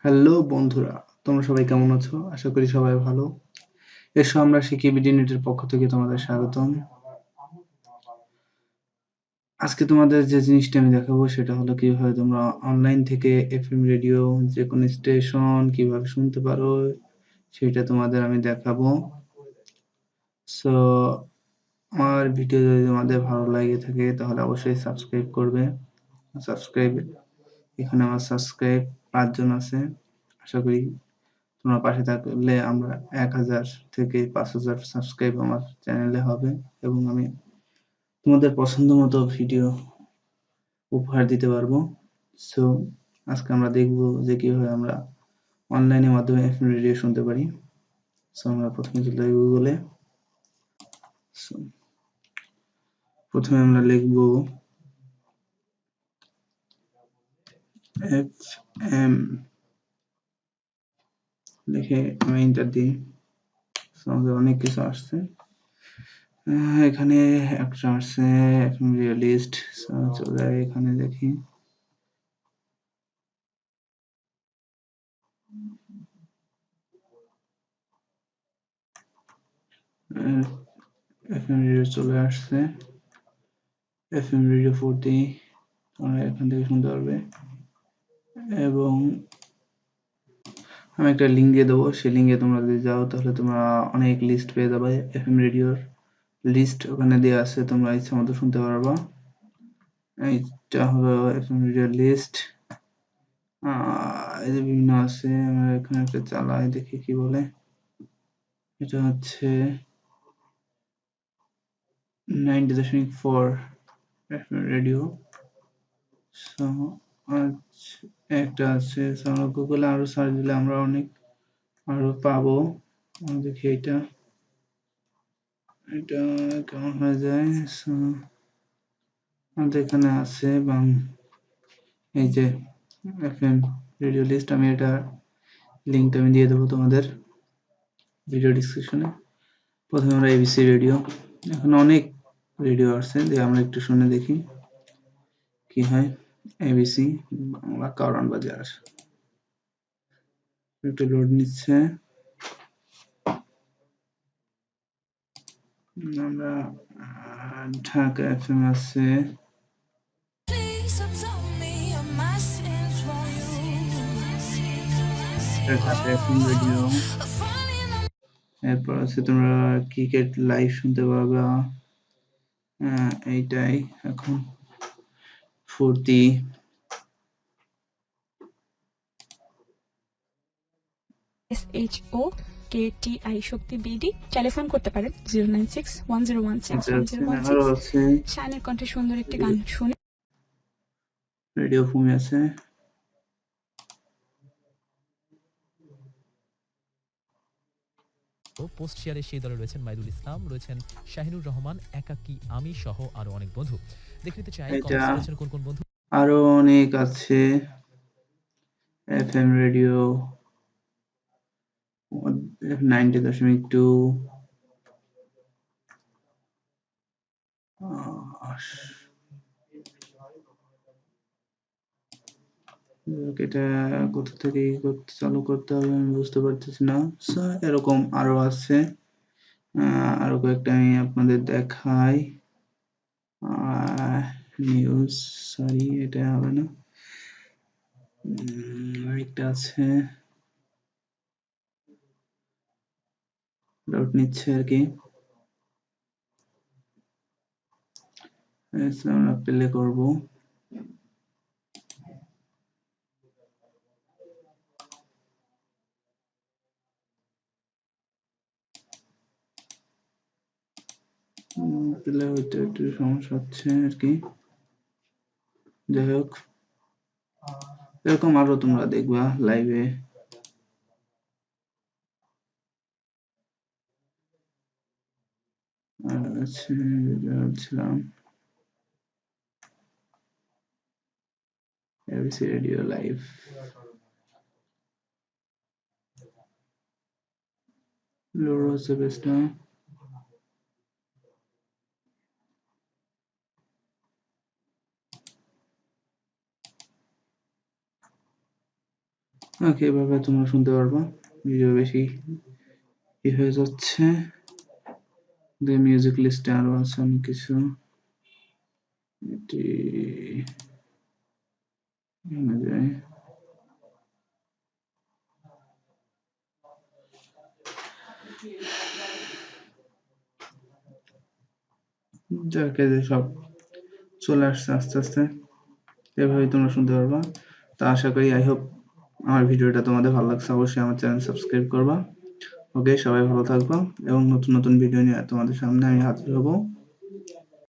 Hello বন্ধুরা, তোমরা সবাই কেমন আছো? আশা করি সবাই ভালো। এসো আমরা শিখি বিডি নেটের পক্ষ থেকে তোমাদের স্বাগতম। আজকে তোমাদের যে জিনিসটা আমি দেখাবো সেটা হলো কিভাবে তোমরা অনলাইন থেকে এফএম রেডিও যে কোনো স্টেশন কিভাবে শুনতে পারো সেটা তোমাদের আমি দেখাবো। সো আমার ভিডিও যদি তোমাদের ভালো লাগে থাকে তাহলে অবশ্যই সাবস্ক্রাইব করবে। এখানে আমার সাবস্ক্রাইব 5 জন আছে। আশা করি তোমরা পাশে থাকলে আমরা 1000 থেকে 5000 সাবস্ক্রাইব আমার চ্যানেলে হবে এবং আমি তোমাদের পছন্দ মতো ভিডিও উপহার দিতে পারবো। সো আজকে আমরা দেখব যে কিভাবে আমরা অনলাইনের মাধ্যমে এফএম রেডিও শুনতে পারি। সো আমরা প্রথমে চলে যাই গুগলে। সো প্রথমে আমরা লিখব এফএম, লিখে আমি এন্টার দিই। সো আমাদের অনেক কিছু আসছে। এখানে একটা আসছে এফএম রেডিও লিস্ট। সো চলে যাই এখানে দেখি। এফএম রেডিও চলে আসছে। এফএম রেডিও 40 তোমরা এখান থেকে শুনতে পারবে এবং আমি একটা লিঙ্ক দিয়ে দেবো, সেই লিঙ্কে তোমরা যদি যাও তাহলে তোমরা অনেক লিস্ট পেয়ে যাবে। এফএম রেডিওর লিস্ট ওখানে দেওয়া আছে, তোমরা ইচ্ছা মতো শুনতে পারবা। এইটা হলো এফএম রেডিওর লিস্ট। এই যে বিভিন্ন আছে, আমরা এখানে একটা চালাই দেখি কি বলে। এটা হচ্ছে 90.4 এফএম রেডিও। সো একটা আছে, আমরা গুগলে আরো সার্চ দিলে আমরা অনেক আরো পাবো। দেখি এটা কেমন হয়ে যায়। সো আমাদের এখানে আছে এই যে এফএম রেডিও লিস্ট, আমি এটা লিঙ্কটা আমি দিয়ে দেবো তোমাদের ভিডিও ডিসক্রিপশনে। প্রথমে আমরা এবিসি রেডিও, এখন অনেক রেডিও আছে, যে আমরা একটু শুনে দেখি কি হয়। এবিসি বাংলা কারওয়ান বাজার, একটু লোড নিচ্ছে। আমরা ঢাকা এফএম আছে, ঢাকা এফএম রেডিও। এরপর আছে তোমরা ক্রিকেট লাইভ শুনতে পারবা। এইটাই এখন 40 SHOKTI শক্তি বিডি। টেলিফোন করতে পারেন 09610161016। আরো আছে শানের কণ্ঠে সুন্দর একটি গান শুনে রেডিও ফুমি আছে। পোস্ট শেয়ারে সেই দলে রয়েছেন মাইদুল ইসলাম, রয়েছেন শাহিনুর রহমান, একাকী আমি সহ আরো অনেক বন্ধু। দেখে নিতে চাই কমেন্টস করেছেন কোন কোন বন্ধু। আরো অনেক আছে এফএম রেডিও 90.2। এটা কোথা থেকে চালু করতে হবে আমি বুঝতে পারতেছি না। এরকম আরো আছে, আরো কয়েকটা আমি আপনাদের দেখাই। নিউজ, সরি এটা হবে না। আরেকটা আছে, লোড নিচ্ছে আর কি। আমরা প্লে করব। প্লে হইতে একটু সমস্যা হচ্ছে আর কি। যাই হোক, এরকম আরো তোমরা দেখবা লাইভে। ছিলাম এবিসি রেডিও লাইভ। লোড হচ্ছে বেশটা। ওকে, এভাবে তোমরা শুনতে পারবা। ভিডিও বেশি হয়ে যাচ্ছে। মিউজিক লিস্টে আরো আছে অনেক কিছু। এটি অনুযায়ী যাকে যে সব চলে আসছে আস্তে আস্তে, এভাবেই তোমরা শুনতে পারবা। তা আশা করি আই হোপ আমার ভিডিওটা তোমাদের ভালো লাগছে। অবশ্যই আমার চ্যানেল সাবস্ক্রাইব করবা। ওকে, সবাই ভালো থাকবা এবং নতুন নতুন ভিডিও নিয়ে তোমাদের সামনে আমি হাজির হব।